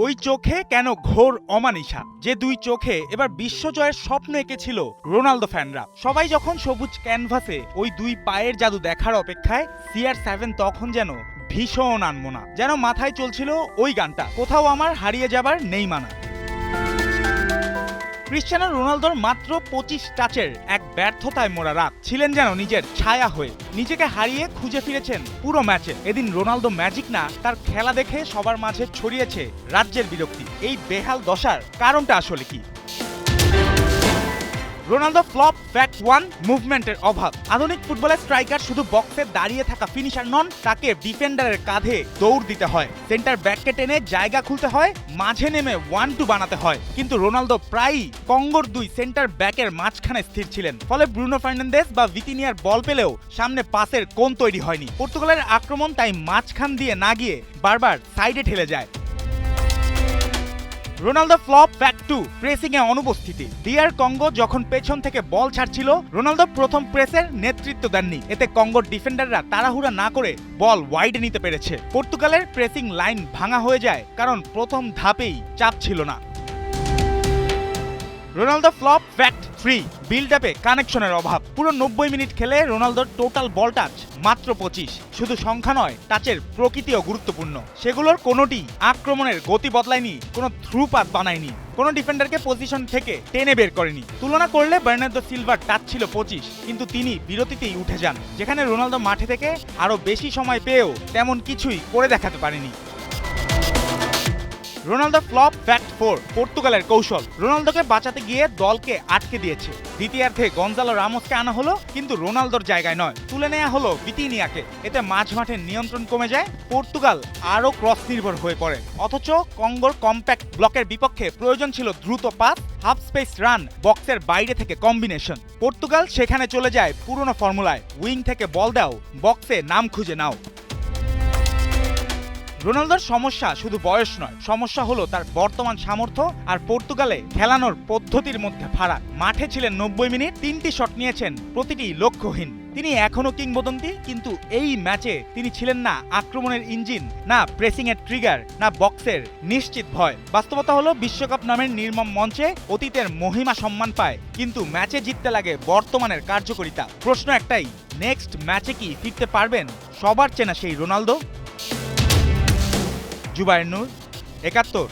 ওই চোখে কেন ঘোর অমানিসা, যে দুই চোখে এবার বিশ্বজয়ের স্বপ্ন এঁকেছিল রোনালদো ফ্যানরা। সবাই যখন সবুজ ক্যানভাসে ওই দুই পায়ের জাদু দেখার অপেক্ষায়, CR7 তখন যেন ভীষণ আনমনা, যেন মাথায় চলছিল ওই গানটা, কোথাও আমার হারিয়ে যাবার নেই মানা। ক্রিশ্চিয়ানো রোনালদোর মাত্র 25 টাচের এক ব্যর্থতায় মোড়া রাত ছিলেন যেন নিজের ছায়া হয়ে, নিজেকে হারিয়ে খুঁজে ফিরেছেন পুরো ম্যাচে। এদিন রোনালদো ম্যাজিক না, তার খেলা দেখে সবার মাঝে ছড়িয়েছে রাজ্যের বিরক্তি। এই বেহাল দশার কারণটা আসলে কি? রোনালদো ফ্লপ ফ্যাক্ট 1, মুভমেন্টের অভাব। আধুনিক ফুটবলের স্ট্রাইকার শুধু বক্সে দাঁড়িয়ে থাকা ফিনিশার নন, তাকে ডিফেন্ডারের কাঁধে দৌড় দিতে হয়, সেন্টার ব্যাককে টেনে জায়গা খুলতে হয়, মাঝে নেমে 1-2 বানাতে হয়। কিন্তু রোনালদো প্রায়ই কঙ্গোর দুই সেন্টার ব্যাকের মাঝখানে স্থির ছিলেন, ফলে ব্রুনো ফার্নান্দেজ বা ভিতিনিয়ার বল পেলেও সামনে পাসের কোণ তৈরি হয়নি। পর্তুগালের আক্রমণ তাই মাঝখান দিয়ে না গিয়ে বারবার সাইডে ঠেলে যায়। রোনালদো ফ্লপ ফ্যাক্ট 2, প্রেসিং এ অনুপস্থিতি। ডিআর কঙ্গো যখন পেছন থেকে বল ছাড়ছিল, রোনালদো প্রথম প্রেসের নেতৃত্ব দেননি। এতে কঙ্গোর ডিফেন্ডাররা তাড়াহুড়া না করে বল ওয়াইডে নিতে পেরেছে। পর্তুগালের প্রেসিং লাইন ভাঙা হয়ে যায়, কারণ প্রথম ধাপেই চাপ ছিল না। রোনালদো ফ্লপ ফ্যাক্ট 3, বিল্ড আপে কানেকশনের অভাব। পুরো 90 মিনিট খেলে রোনালদোর টোটাল বল টাচ মাত্র 25। শুধু সংখ্যা নয়, টাচের প্রকৃতিও গুরুত্বপূর্ণ। সেগুলোর কোনোটি আক্রমণের গতি বদলায়নি, কোনো থ্রু পাস বানায়নি, কোনো ডিফেন্ডারকে পজিশন থেকে টেনে বের করেনি। তুলনা করলে বার্নার্দো সিলভার টাচ ছিল 25, কিন্তু তিনি বিরতিতেই উঠে যান, যেখানে রোনালদো মাঠে থেকে আরো বেশি সময় পেয়েও তেমন কিছুই করে দেখাতে পারেনি। রোনালদো ফ্লপ ফ্যাক্ট 4, পর্তুগালের কৌশল। রোনালদোকে বাঁচাতে গিয়ে দলকে আটকে দিয়েছে। দ্বিতীয়ার্ধে গঞ্জালো রামোসকে আনা হলো, কিন্তু রোনালদোর জায়গায় নয়, তুলে নেওয়া হলো ভিতিনিয়াকে। এতে মাঝ মাঠের নিয়ন্ত্রণ কমে যায়, পর্তুগাল আরও ক্রস নির্ভর হয়ে পড়ে। অথচ কঙ্গোর কম্প্যাক্ট ব্লকের বিপক্ষে প্রয়োজন ছিল দ্রুত পাস, হাফ স্পেস রান, বক্সের বাইরে থেকে কম্বিনেশন। পর্তুগাল সেখানে চলে যায় পুরনো ফর্মুলায়, উইং থেকে বল দাও, বক্সে নাম খুঁজে নাও। রোনালদোর সমস্যা শুধু বয়স নয়, সমস্যা হলো তার বর্তমান সামর্থ্য আর পর্তুগালে খেলানোর পদ্ধতির মধ্যে ফারাক। মাঠে ছিলেন 90 মিনিট, 3টি শট নিয়েছেন, প্রতিটি লক্ষ্যহীন। তিনি এখনো কিংবদন্তি, কিন্তু এই ম্যাচে তিনি ছিলেন না আক্রমণের ইঞ্জিন, না প্রেসিং এর ট্রিগার, না বক্সের নিশ্চিত ভয়। বাস্তবতা হলো বিশ্বকাপ নামের নির্মম মঞ্চে অতীতের মহিমা সম্মান পায়, কিন্তু ম্যাচে জিততে লাগে বর্তমানের কার্যকারিতা। প্রশ্ন একটাই, নেক্সট ম্যাচে কি ফিরতে পারবেন সবার চেনা সেই রোনালদো? জুবায়ের নূর, ৭১।